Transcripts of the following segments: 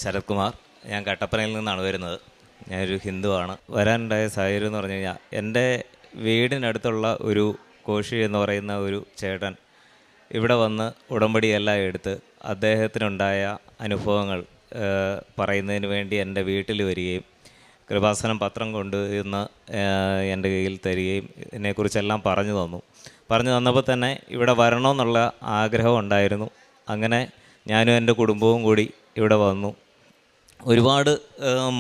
ശരത് കുമാർ. ഞാൻ കട്ടപ്പനയിൽ നിന്നാണ് വരുന്നത്. ഞാനൊരു ഹിന്ദുവാണ്. വരാനുണ്ടായ സാഹചര്യം എന്ന് പറഞ്ഞു കഴിഞ്ഞാൽ, എൻ്റെ വീടിനടുത്തുള്ള ഒരു കോശി എന്ന് പറയുന്ന ഒരു ചേട്ടൻ ഇവിടെ വന്ന് ഉടമ്പടിയെല്ലാം എടുത്ത് അദ്ദേഹത്തിനുണ്ടായ അനുഭവങ്ങൾ പറയുന്നതിന് വേണ്ടി എൻ്റെ വീട്ടിൽ വരികയും കൃപാസനം പത്രം കൊണ്ടുവന്ന് എൻ്റെ കയ്യിൽ തരികയും ഇതിനെക്കുറിച്ചെല്ലാം പറഞ്ഞു തന്നപ്പോൾ തന്നെ ഇവിടെ വരണമെന്നുള്ള ആഗ്രഹം ഉണ്ടായിരുന്നു. അങ്ങനെ ഞാനും എൻ്റെ കുടുംബവും കൂടി ഇവിടെ വന്നു. ഒരുപാട്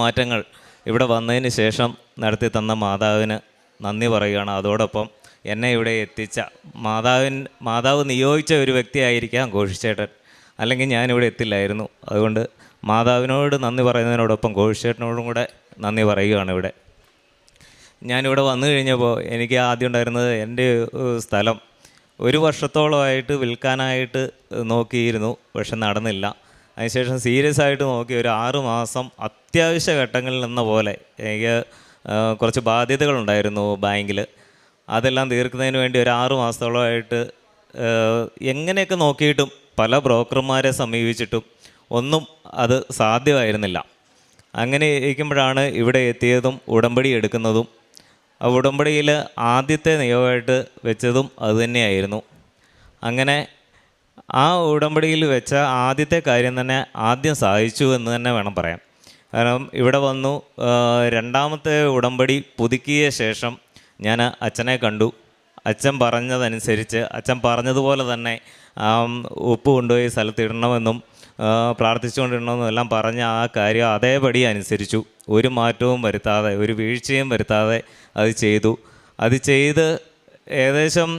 മാറ്റങ്ങൾ ഇവിടെ വന്നതിന് ശേഷം നടത്തി തന്ന മാതാവിന് നന്ദി പറയുകയാണ്. അതോടൊപ്പം എന്നെ ഇവിടെ എത്തിച്ച മാതാവ് നിയോഗിച്ച ഒരു വ്യക്തിയായിരിക്കാം കോഴിച്ചേട്ടൻ, അല്ലെങ്കിൽ ഞാനിവിടെ എത്തില്ലായിരുന്നു. അതുകൊണ്ട് മാതാവിനോട് നന്ദി പറയുന്നതിനോടൊപ്പം കോഴിച്ചേട്ടനോടും കൂടെ നന്ദി പറയുകയാണ്. ഞാനിവിടെ വന്നു കഴിഞ്ഞപ്പോൾ എനിക്ക് ആദ്യം ഉണ്ടായിരുന്നത്, എൻ്റെ സ്ഥലം 1 വർഷത്തോളമായിട്ട് വിൽക്കാനായിട്ട് നോക്കിയിരുന്നു, പക്ഷെ നടന്നില്ല. അതിനുശേഷം സീരിയസ് ആയിട്ട് നോക്കി ഒരു 6 മാസം അത്യാവശ്യ ഘട്ടങ്ങളിൽ എന്ന പോലെ എനിക്ക് കുറച്ച് ബാധ്യതകളുണ്ടായിരുന്നു ബാങ്കിൽ. അതെല്ലാം തീർക്കുന്നതിന് വേണ്ടി ഒരു 6 മാസത്തോളമായിട്ട് എങ്ങനെയൊക്കെ നോക്കിയിട്ടും പല ബ്രോക്കർമാരെ സമീപിച്ചിട്ടും ഒന്നും അത് സാധ്യമായിരുന്നില്ല. അങ്ങനെ ഇരിക്കുമ്പോഴാണ് ഇവിടെ എത്തിയതും ഉടമ്പടി എടുക്കുന്നതും. ആ ഉടമ്പടിയിൽ ആദ്യത്തെ നിയമമായിട്ട് വെച്ചതും അതുതന്നെയായിരുന്നു. അങ്ങനെ ആ ഉടമ്പടിയിൽ വെച്ച ആദ്യത്തെ കാര്യം തന്നെ ആദ്യം സാധിച്ചു എന്ന് തന്നെ വേണം പറയാൻ. കാരണം ഇവിടെ വന്നു, രണ്ടാമത്തെ ഉടമ്പടി പുതുക്കിയ ശേഷം ഞാൻ അച്ഛനെ കണ്ടു. അച്ഛൻ പറഞ്ഞതനുസരിച്ച്, അച്ഛൻ പറഞ്ഞതുപോലെ തന്നെ ഉപ്പ് കൊണ്ടുപോയി സ്ഥലത്തിടണമെന്നും പ്രാർത്ഥിച്ചുകൊണ്ടിടണമെന്നും എല്ലാം പറഞ്ഞ ആ കാര്യം അതേപടി അനുസരിച്ചു. ഒരു മാറ്റവും വരുത്താതെ, ഒരു വീഴ്ചയും വരുത്താതെ അത് ചെയ്ത് ഏകദേശം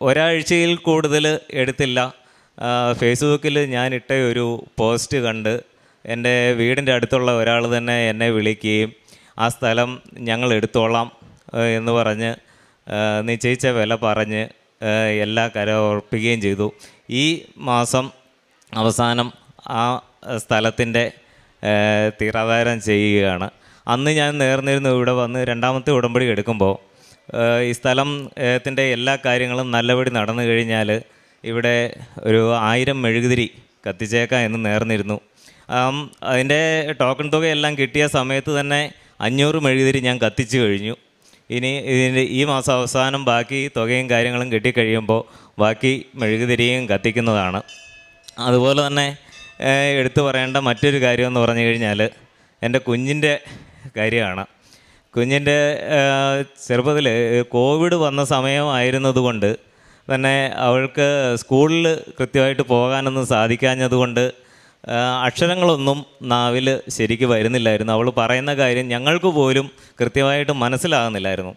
ഒരാഴ്ചയിൽ കൂടുതൽ എടുത്തില്ല. ഫേസ്ബുക്കിൽ ഞാനിട്ട ഒരു പോസ്റ്റ് കണ്ട് എൻ്റെ വീടിൻ്റെ അടുത്തുള്ള ഒരാൾ തന്നെ എന്നെ വിളിക്കുകയും ആ സ്ഥലം ഞങ്ങൾ എടുത്തോളാം എന്ന് പറഞ്ഞ് നിശ്ചയിച്ച വില പറഞ്ഞ് എല്ലാ കരം ഉറപ്പിക്കുകയും ചെയ്തു. ഈ മാസം അവസാനം ആ സ്ഥലത്തിൻ്റെ തീരാധാരം ചെയ്യുകയാണ്. അന്ന് ഞാൻ നേർന്നിരുന്നു ഇവിടെ വന്ന് രണ്ടാമത്തെ ഉടമ്പടി എടുക്കുമ്പോൾ ഈ സ്ഥലത്തിൻ്റെ എല്ലാ കാര്യങ്ങളും നല്ലപടി നടന്നു കഴിഞ്ഞാൽ ഇവിടെ ഒരു 1000 മെഴുകുതിരി കത്തിച്ചേക്കാം എന്ന് നേർന്നിരുന്നു. അതിൻ്റെ ടോക്കൺ തുകയെല്ലാം കിട്ടിയ സമയത്ത് തന്നെ 500 മെഴുകുതിരി ഞാൻ കത്തിച്ചു കഴിഞ്ഞു. ഇനി ഈ മാസം അവസാനം ബാക്കി തുകയും കാര്യങ്ങളും കിട്ടിക്കഴിയുമ്പോൾ ബാക്കി മെഴുകുതിരിയും കത്തിക്കുന്നതാണ്. അതുപോലെ തന്നെ എടുത്തു പറയേണ്ട മറ്റൊരു കാര്യമെന്ന് പറഞ്ഞു കഴിഞ്ഞാൽ എൻ്റെ കുഞ്ഞിൻ്റെ കാര്യമാണ്. കുഞ്ഞിൻ്റെ ചെറുപ്പത്തിൽ കോവിഡ് വന്ന സമയമായിരുന്നതുകൊണ്ട് തന്നെ അവൾക്ക് സ്കൂളിൽ കൃത്യമായിട്ട് പോകാനൊന്നും സാധിക്കാഞ്ഞതുകൊണ്ട് അക്ഷരങ്ങളൊന്നും നാവിൽ ശരിക്ക് വരുന്നില്ലായിരുന്നു. അവൾ പറയുന്ന കാര്യം ഞങ്ങൾക്ക് പോലും കൃത്യമായിട്ട് മനസ്സിലാകുന്നില്ലായിരുന്നു.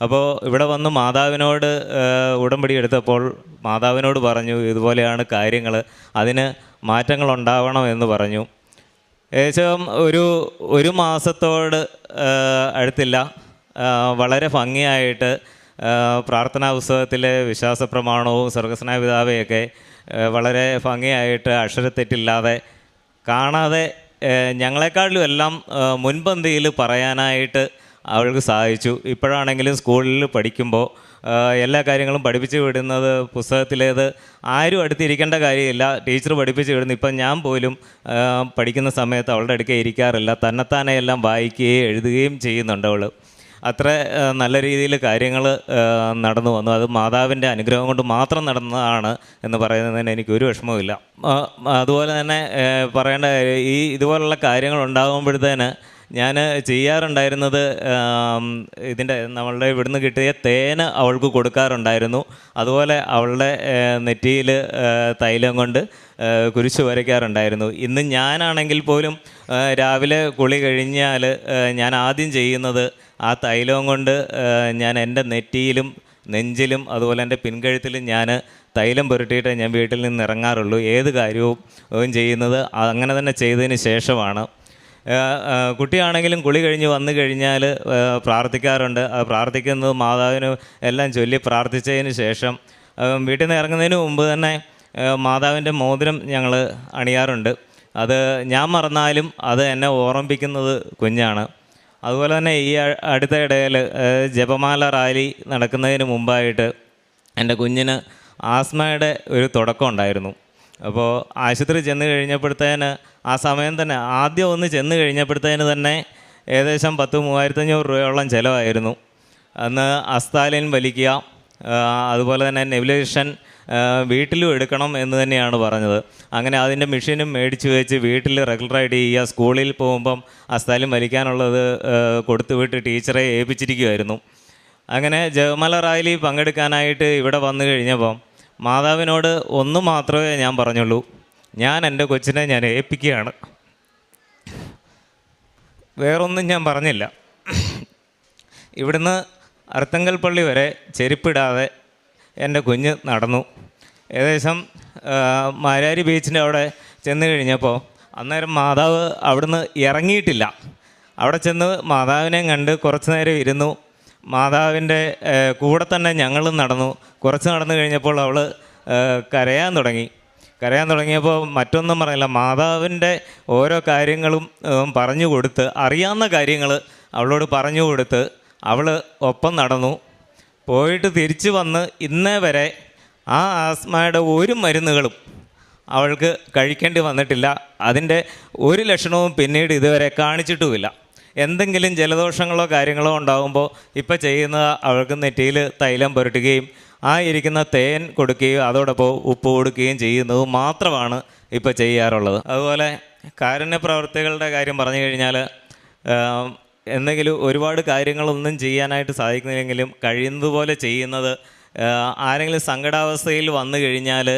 അപ്പോൾ ഇവിടെ വന്ന് മാതാവിനോട് ഉടമ്പടി എടുത്തപ്പോൾ മാതാവിനോട് പറഞ്ഞു, ഇതുപോലെയാണ് കാര്യങ്ങൾ, അതിന് മാറ്റങ്ങളുണ്ടാവണം എന്ന് പറഞ്ഞു. ഏകദേശം ഒരു മാസത്തോട് അടുത്തില്ല, വളരെ ഭംഗിയായിട്ട് പ്രാർത്ഥനാ പുസ്തകത്തിലെ വിശ്വാസ പ്രമാണവും സ്വർഗസ്നായ പിതാവെയൊക്കെ വളരെ ഭംഗിയായിട്ട് അക്ഷരത്തെറ്റില്ലാതെ കാണാതെ ഞങ്ങളെക്കാളിലും എല്ലാം മുൻപന്തിയിൽ പറയാനായിട്ട് അവൾക്ക് സാധിച്ചു. ഇപ്പോഴാണെങ്കിലും സ്കൂളിൽ പഠിക്കുമ്പോൾ എല്ലാ കാര്യങ്ങളും പഠിപ്പിച്ച് വിടുന്നത് പുസ്തകത്തിലേത് ആരും അടുത്തിരിക്കേണ്ട കാര്യമില്ല, ടീച്ചർ പഠിപ്പിച്ച് വിടുന്നു. ഇപ്പം ഞാൻ പോലും പഠിക്കുന്ന സമയത്ത് അവളുടെ അടുക്കെ ഇരിക്കാറില്ല, തന്നെത്താനെ എല്ലാം വായിക്കുകയും എഴുതുകയും ചെയ്യുന്നുണ്ട് അവൾ. അത്ര നല്ല രീതിയിൽ കാര്യങ്ങൾ നടന്നു വന്നു. അത് മാതാവിൻ്റെ അനുഗ്രഹം കൊണ്ട് മാത്രം നടന്നതാണ് എന്ന് പറയുന്നതിന് എനിക്കൊരു വിഷമവുമില്ല. അതുപോലെ തന്നെ പറയേണ്ട ഇതുപോലുള്ള കാര്യങ്ങൾ ഉണ്ടാകുമ്പോഴത്തേന് ഞാൻ ചെയ്യാറുണ്ടായിരുന്നത്, നമ്മളുടെ ഇവിടുന്ന് കിട്ടിയ തേന് അവൾക്ക് കൊടുക്കാറുണ്ടായിരുന്നു. അതുപോലെ അവളുടെ നെറ്റിയിൽ തൈലം കൊണ്ട് കുരിശ് വരയ്ക്കാറുണ്ടായിരുന്നു. ഇന്ന് ഞാനാണെങ്കിൽ പോലും രാവിലെ കുളി കഴിഞ്ഞാൽ ഞാൻ ആദ്യം ചെയ്യുന്നത് ആ തൈലവും കൊണ്ട് ഞാൻ എൻ്റെ നെറ്റിയിലും നെഞ്ചിലും അതുപോലെ എൻ്റെ പിൻകഴുത്തിലും ഞാൻ തൈലം പുരട്ടിയിട്ട് ഞാൻ വീട്ടിൽ നിന്ന് ഇറങ്ങാറുള്ളൂ. ഏത് കാര്യവും ചെയ്യുന്നത് അങ്ങനെ തന്നെ ചെയ്തതിന് ശേഷമാണ്. കുട്ടിയാണെങ്കിലും കുളി കഴിഞ്ഞ് വന്നു കഴിഞ്ഞാൽ പ്രാർത്ഥിക്കാറുണ്ട്. പ്രാർത്ഥിക്കുന്നത് മാതാവിന് എല്ലാം ചൊല്ലി പ്രാർത്ഥിച്ചതിന് ശേഷം വീട്ടിൽ നിന്ന് ഇറങ്ങുന്നതിന് മുമ്പ് തന്നെ മാതാവിൻ്റെ മോതിരം ഞങ്ങൾ അണിയാറുണ്ട്. അത് ഞാൻ മറന്നാലും അത് എന്നെ ഓർമ്മിപ്പിക്കുന്നത് കുഞ്ഞാണ്. അതുപോലെ തന്നെ ഈ അടുത്ത ഇടയിൽ ജപമാല റാലി നടക്കുന്നതിന് മുമ്പായിട്ട് എൻ്റെ കുഞ്ഞിന് ആസ്മയുടെ ഒരു തുടക്കം ഉണ്ടായിരുന്നു. അപ്പോൾ ആശുപത്രി ചെന്ന് കഴിഞ്ഞപ്പോഴത്തേന് ആ സമയം തന്നെ ആദ്യം ഒന്ന് ചെന്ന് കഴിഞ്ഞപ്പോഴത്തേന് തന്നെ ഏകദേശം 10,000-3,500 രൂപയോളം ചിലവായിരുന്നു. അന്ന് അസ്താലിൻ വലിക്കുക, അതുപോലെ തന്നെ നെബുലൈസേഷൻ വീട്ടിലും എടുക്കണം എന്ന് തന്നെയാണ് പറഞ്ഞത്. അങ്ങനെ അതിൻ്റെ മെഷീനും മേടിച്ച് വെച്ച് വീട്ടിൽ റെഗുലറായിട്ട് ചെയ്യുക. സ്കൂളിൽ പോകുമ്പം അസ്താലിൻ വലിക്കാനുള്ളത് കൊടുത്തു വിട്ട് ടീച്ചറെ ഏൽപ്പിച്ചിരിക്കുമായിരുന്നു. അങ്ങനെ ജപമാല റാലി പങ്കെടുക്കാനായിട്ട് ഇവിടെ വന്നു കഴിഞ്ഞപ്പം മാതാവിനോട് ഒന്ന് മാത്രമേ ഞാൻ പറഞ്ഞുള്ളൂ, ഞാൻ എൻ്റെ കൊച്ചിനെ ഞാൻ ഏൽപ്പിക്കുകയാണ്. വേറൊന്നും ഞാൻ പറഞ്ഞില്ല. ഇവിടുന്ന് അർത്തങ്കൽ പള്ളി വരെ ചെരുപ്പിടാതെ എൻ്റെ കുഞ്ഞ് നടന്നു. ഏകദേശം മാരാരി ബീച്ചിൻ്റെ അവിടെ ചെന്ന് കഴിഞ്ഞപ്പോൾ അന്നേരം മാതാവ് അവിടുന്ന് ഇറങ്ങിയിട്ടില്ല. അവിടെ ചെന്ന് മാതാവിനെ കണ്ട് കുറച്ച് നേരം ഇരുന്നു. മാതാവിൻ്റെ കൂടെ തന്നെ ഞങ്ങളും നടന്നു. കുറച്ച് നടന്നു കഴിഞ്ഞപ്പോൾ അവൾ കരയാൻ തുടങ്ങിയപ്പോൾ മറ്റൊന്നും പറയില്ല, മാതാവിൻ്റെ ഓരോ കാര്യങ്ങളും പറഞ്ഞു കൊടുത്ത്, അറിയാവുന്ന കാര്യങ്ങൾ അവളോട് പറഞ്ഞു കൊടുത്ത് അവൾ ഒപ്പം നടന്നു. പോയിട്ട് തിരിച്ച് വന്ന് ഇന്നേ വരെ ആ ആസ്മയുടെ ഒരു മരുന്നുകളും അവൾക്ക് കഴിക്കേണ്ടി വന്നിട്ടില്ല. അതിൻ്റെ ഒരു ലക്ഷണവും പിന്നീട് ഇതുവരെ കാണിച്ചിട്ടുമില്ല. എന്തെങ്കിലും ജലദോഷങ്ങളോ കാര്യങ്ങളോ ഉണ്ടാകുമ്പോൾ ഇപ്പോൾ ചെയ്യുന്നത് അവൾക്ക് നെറ്റിയിൽ തൈലം പുരട്ടുകയും ആ ഇരിക്കുന്ന തേൻ കൊടുക്കുകയും അതോടൊപ്പം ഉപ്പ് കൊടുക്കുകയും ചെയ്യുന്നത് മാത്രമാണ് ഇപ്പോൾ ചെയ്യാറുള്ളത്. അതുപോലെ കാരുണ്യ പ്രവർത്തികളുടെ കാര്യം പറഞ്ഞു കഴിഞ്ഞാൽ എന്തെങ്കിലും ഒരുപാട് കാര്യങ്ങളൊന്നും ചെയ്യാനായിട്ട് സാധിക്കുന്നില്ലെങ്കിലും കഴിയുന്നതുപോലെ ചെയ്യുന്നത്, ആരെങ്കിലും സങ്കടാവസ്ഥയിൽ വന്നു കഴിഞ്ഞാൽ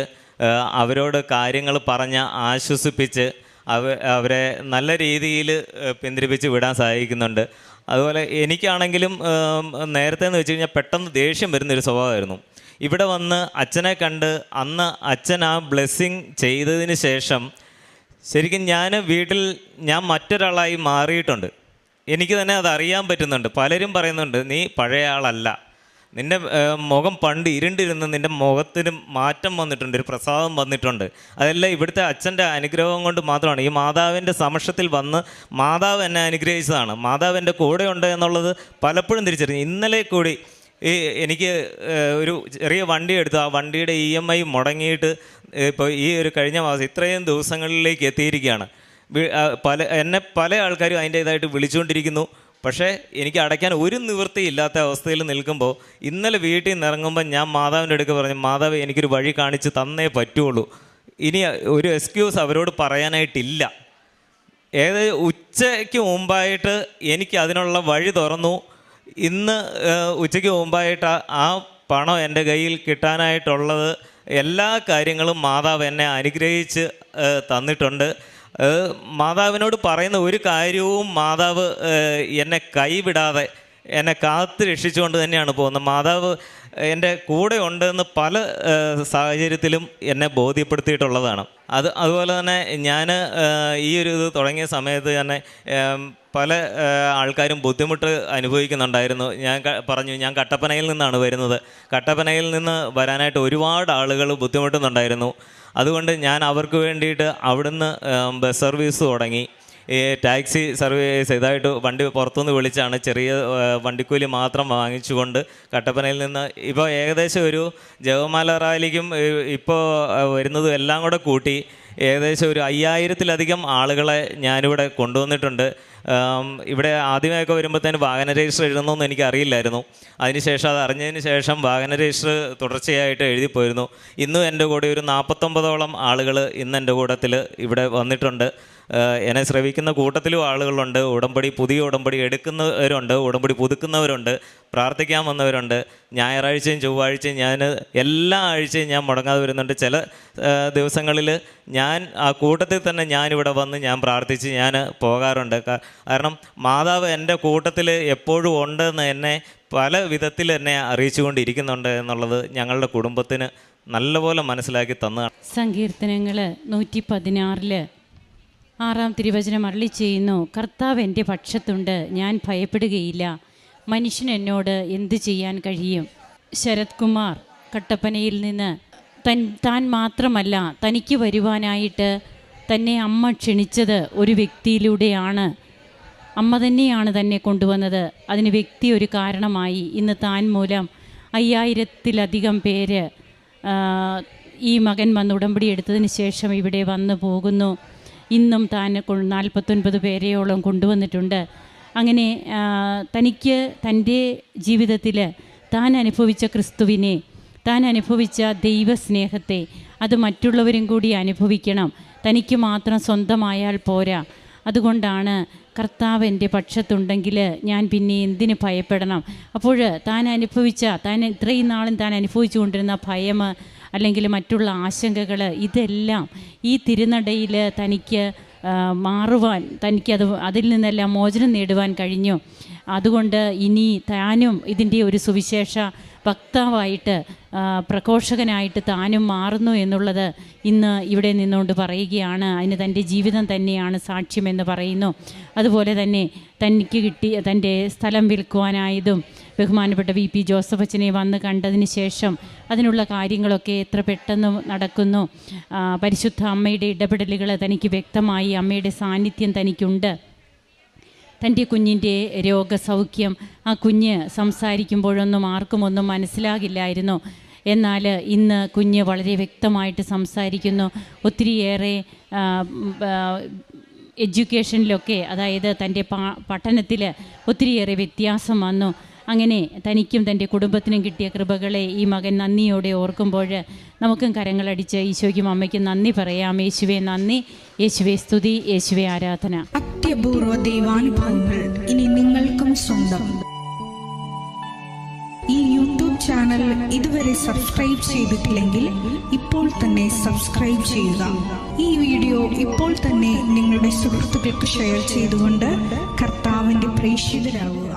അവരോട് കാര്യങ്ങൾ പറഞ്ഞ് ആശ്വസിപ്പിച്ച് അവരെ നല്ല രീതിയിൽ പിന്തിരിപ്പിച്ച് വിടാൻ സാധിക്കുന്നുണ്ട്. അതുപോലെ എനിക്കാണെങ്കിലും നേരത്തെ എന്ന് വെച്ച് കഴിഞ്ഞാൽ പെട്ടെന്ന് ദേഷ്യം വരുന്നൊരു സ്വഭാവമായിരുന്നു. ഇവിടെ വന്ന് അച്ഛനെ കണ്ട് അന്ന് അച്ഛൻ ആ ബ്ലെസ്സിങ് ചെയ്തതിന് ശേഷം ശരിക്കും വീട്ടിൽ ഞാൻ മറ്റൊരാളായി മാറിയിട്ടുണ്ട്. എനിക്ക് തന്നെ അത് അറിയാൻ പറ്റുന്നുണ്ട്. പലരും പറയുന്നുണ്ട്, നീ പഴയ ആളല്ല, നിൻ്റെ മുഖം പണ്ട് ഇരുണ്ടിരുന്ന് നിൻ്റെ മുഖത്തിന് മാറ്റം വന്നിട്ടുണ്ട്, ഒരു പ്രസാദം വന്നിട്ടുണ്ട്. അതെല്ലാം ഇവിടുത്തെ അച്ഛൻ്റെ അനുഗ്രഹം കൊണ്ട് മാത്രമാണ്. ഈ മാതാവിൻ്റെ സമക്ഷത്തിൽ വന്ന് മാതാവ് എന്നെ അനുഗ്രഹിച്ചതാണ്. മാതാവ് എൻ്റെ കൂടെ ഉണ്ട് എന്നുള്ളത് പലപ്പോഴും തിരിച്ചറിഞ്ഞു. ഇന്നലെ കൂടി എനിക്ക് ഒരു ചെറിയ വണ്ടി എടുത്തു. ആ വണ്ടിയുടെ EMI മുടങ്ങിയിട്ട് ഇപ്പോൾ ഈ ഒരു കഴിഞ്ഞ മാസം ഇത്രയും ദിവസങ്ങളിലേക്ക് എത്തിയിരിക്കുകയാണ്. എന്നെ പല ആൾക്കാരും അതിൻ്റേതായിട്ട് വിളിച്ചുകൊണ്ടിരിക്കുന്നു. പക്ഷേ എനിക്ക് അടയ്ക്കാൻ ഒരു നിവൃത്തിയില്ലാത്ത അവസ്ഥയിൽ നിൽക്കുമ്പോൾ ഇന്നലെ വീട്ടിൽ നിന്ന് ഇറങ്ങുമ്പോൾ ഞാൻ മാതാവിൻ്റെ അടുക്ക് പറഞ്ഞു, മാതാവ് എനിക്കൊരു വഴി കാണിച്ച് തന്നേ പറ്റുള്ളൂ, ഇനി ഒരു എക്സ്ക്യൂസ് അവരോട് പറയാനായിട്ടില്ല. ഉച്ചയ്ക്ക് മുമ്പായിട്ട് എനിക്ക് അതിനുള്ള വഴി തുറന്നു. ഇന്ന് ഉച്ചയ്ക്ക് മുമ്പായിട്ട് ആ പണം എൻ്റെ കയ്യിൽ കിട്ടാനായിട്ടുള്ളത് എല്ലാ കാര്യങ്ങളും മാതാവ് എന്നെ അനുഗ്രഹിച്ച് തന്നിട്ടുണ്ട്. മാതാവിനോട് പറയുന്ന ഒരു കാര്യവും മാതാവ് എന്നെ കൈവിടാതെ എന്നെ കാത്ത് രക്ഷിച്ചുകൊണ്ട് തന്നെയാണ് പോകുന്നത്. മാതാവ് എൻ്റെ കൂടെ ഉണ്ടെന്ന് പല സാഹചര്യത്തിലും എന്നെ ബോധ്യപ്പെടുത്തിയിട്ടുള്ളതാണ്. അതുപോലെ തന്നെ ഞാൻ ഈ ഒരു ഇത് തുടങ്ങിയ സമയത്ത് തന്നെ പല ആൾക്കാരും ബുദ്ധിമുട്ട് അനുഭവിക്കുന്നുണ്ടായിരുന്നു. ഞാൻ പറഞ്ഞു, ഞാൻ കട്ടപ്പനയിൽ നിന്നാണ് വരുന്നത്. കട്ടപ്പനയിൽ നിന്ന് വരാനായിട്ട് ഒരുപാട് ആളുകൾ ബുദ്ധിമുട്ടുന്നുണ്ടായിരുന്നു. അതുകൊണ്ട് ഞാൻ അവർക്ക് വേണ്ടിയിട്ട് അവിടുന്ന് ബസ് സർവീസ് തുടങ്ങി. ഈ ടാക്സി സർവീസ് ഇതായിട്ട് വണ്ടി പുറത്തുനിന്ന് വിളിച്ചാണ് ചെറിയ വണ്ടിക്കൂലി മാത്രം വാങ്ങിച്ചുകൊണ്ട് കട്ടപ്പനയിൽ നിന്ന് ഇപ്പോൾ ഏകദേശം ഒരു ജപമാല റാലിക്കും ഇപ്പോൾ വരുന്നതും എല്ലാം കൂടെ കൂട്ടി ഏകദേശം ഒരു 5000-ലധികം ആളുകളെ ഞാനിവിടെ കൊണ്ടുവന്നിട്ടുണ്ട്. ഇവിടെ ആദ്യമൊക്കെ വരുമ്പോഴത്തേന് വാഹന രജിസ്റ്റർ എഴുതണമെന്ന് എനിക്കറിയില്ലായിരുന്നു. അതിനുശേഷം അത് അറിഞ്ഞതിന് ശേഷം വാഹന രജിസ്റ്റർ തുടർച്ചയായിട്ട് എഴുതിപ്പോയിരുന്നു. ഇന്നും എൻ്റെ കൂടെ ഒരു 49ഓളം ആളുകൾ ഇന്ന് എൻ്റെ കൂട്ടത്തിൽ ഇവിടെ വന്നിട്ടുണ്ട്. എന്നെ ശ്രവിക്കുന്ന കൂട്ടത്തിലും ആളുകളുണ്ട്. പുതിയ ഉടമ്പടി എടുക്കുന്നവരുണ്ട്, ഉടമ്പടി പുതുക്കുന്നവരുണ്ട്, പ്രാർത്ഥിക്കാൻ വന്നവരുണ്ട്. ഞായറാഴ്ചയും ചൊവ്വാഴ്ചയും എല്ലാ ആഴ്ചയും ഞാൻ മുടങ്ങാതെ വരുന്നുണ്ട്. ചില ദിവസങ്ങളിൽ ഞാൻ ആ കൂട്ടത്തിൽ തന്നെ ഞാനിവിടെ വന്ന് ഞാൻ പ്രാർത്ഥിച്ച് ഞാൻ പോകാറുണ്ട്. കാരണം മാതാവ് എൻ്റെ കൂട്ടത്തിൽ എപ്പോഴും ഉണ്ടെന്ന് എന്നെ പല വിധത്തിൽ എന്നെ അറിയിച്ചുകൊണ്ടിരിക്കുന്നുണ്ട് എന്നുള്ളത് ഞങ്ങളുടെ കുടുംബത്തിന് നല്ലപോലെ മനസ്സിലാക്കി തന്നതാണ്. സങ്കീർത്തനങ്ങൾ 116 6-ാം തിരുവചനം അരുളി ചെയ്യുന്നു, കർത്താവ് എൻ്റെ പക്ഷത്തുണ്ട്, ഞാൻ ഭയപ്പെടുകയില്ല, മനുഷ്യൻ എന്നോട് എന്തു ചെയ്യാൻ കഴിയും. ശരത് കുമാർ കട്ടപ്പനയിൽ നിന്ന് താൻ മാത്രമല്ല, തനിക്ക് വരുവാനായിട്ട് തന്നെ അമ്മ ക്ഷണിച്ചത് ഒരു വ്യക്തിയിലൂടെയാണ്. അമ്മ തന്നെയാണ് തന്നെ കൊണ്ടുവന്നത്. അതിന് വ്യക്തി ഒരു കാരണമായി. ഇന്ന് താൻ മൂലം 5000-ലധികം പേര് ഈ മകൻ വന്ന് ഉടമ്പടി എടുത്തതിന് ശേഷം ഇവിടെ വന്നു പോകുന്നു. ഇന്നും താൻ 49 പേരെയോളം കൊണ്ടുവന്നിട്ടുണ്ട്. അങ്ങനെ തനിക്ക് തൻ്റെ ജീവിതത്തിൽ താൻ അനുഭവിച്ച ക്രിസ്തുവിനെ, താൻ അനുഭവിച്ച ദൈവസ്നേഹത്തെ അത് മറ്റുള്ളവരും കൂടി അനുഭവിക്കണം. തനിക്ക് മാത്രം സ്വന്തമായാൽ പോരാ. അതുകൊണ്ടാണ് കർത്താവ് എൻ്റെ പക്ഷത്തുണ്ടെങ്കിൽ ഞാൻ പിന്നെ എന്തിന് ഭയപ്പെടണം. അപ്പോൾ താൻ ഇത്രയും നാളും താൻ അനുഭവിച്ചു കൊണ്ടിരുന്ന ഭയം അല്ലെങ്കിൽ മറ്റുള്ള ആശങ്കകൾ, ഇതെല്ലാം ഈ തിരുനടയിൽ തനിക്ക് മാറുവാൻ, അതിൽ നിന്നെല്ലാം മോചനം നേടുവാൻ കഴിഞ്ഞു. അതുകൊണ്ട് ഇനി താനും ഇതിൻ്റെ ഒരു സുവിശേഷ വക്താവായിട്ട്, പ്രഘോഷകനായിട്ട് താനും മാറുന്നു എന്നുള്ളത് ഇന്ന് ഇവിടെ നിന്നുകൊണ്ട് പറയുകയാണ്. അതിന് തൻ്റെ ജീവിതം തന്നെയാണ് സാക്ഷ്യമെന്ന് പറയുന്നു. അതുപോലെ തന്നെ തൻ്റെ സ്ഥലം വിൽക്കുവാനായതും ബഹുമാനപ്പെട്ട VP ജോസഫ് അച്ഛനെ വന്ന് കണ്ടതിന് ശേഷം അതിനുള്ള കാര്യങ്ങളൊക്കെ എത്ര പെട്ടെന്ന് നടക്കുന്നു. പരിശുദ്ധ അമ്മയുടെ ഇടപെടലുകൾ തനിക്ക് വ്യക്തമായി, അമ്മയുടെ സാന്നിധ്യം തനിക്കുണ്ട്. തൻ്റെ കുഞ്ഞിൻ്റെ രോഗസൗഖ്യം, ആ കുഞ്ഞ് സംസാരിക്കുമ്പോഴൊന്നും ആർക്കും ഒന്നും മനസ്സിലാകില്ലായിരുന്നു. എന്നാൽ ഇന്ന് കുഞ്ഞ് വളരെ വ്യക്തമായിട്ട് സംസാരിക്കുന്നു. ഒത്തിരിയേറെ എഡ്യൂക്കേഷനിലൊക്കെ, അതായത് തൻ്റെ പഠനത്തിൽ ഒത്തിരിയേറെ വ്യത്യാസം വന്നു. അങ്ങനെ തനിക്കും തൻ്റെ കുടുംബത്തിനും കിട്ടിയ കൃപകളെ ഈ മകൻ നന്ദിയോടെ ഓർക്കുമ്പോൾ നമുക്കും കരങ്ങളടിച്ച് ഈശോയ്ക്കും അമ്മയ്ക്കും നന്ദി പറയാം. യേശുവേ നന്ദി, യേശുവേ സ്തുതി, യേശുവേ ആരാധന. അത്യപൂർവ ദൈവാനുഭവങ്ങൾ ഇനി നിങ്ങൾക്കും സ്വന്തം. ഈ യൂട്യൂബ് ചാനൽ ഇതുവരെ സബ്സ്ക്രൈബ് ചെയ്തിട്ടില്ലെങ്കിൽ ഇപ്പോൾ തന്നെ സബ്സ്ക്രൈബ് ചെയ്യുക. ഈ വീഡിയോ ഇപ്പോൾ തന്നെ നിങ്ങളുടെ സുഹൃത്തുക്കൾക്ക് ഷെയർ ചെയ്തുകൊണ്ട് കർത്താവിൻ്റെ പ്രേക്ഷിതരാകുക.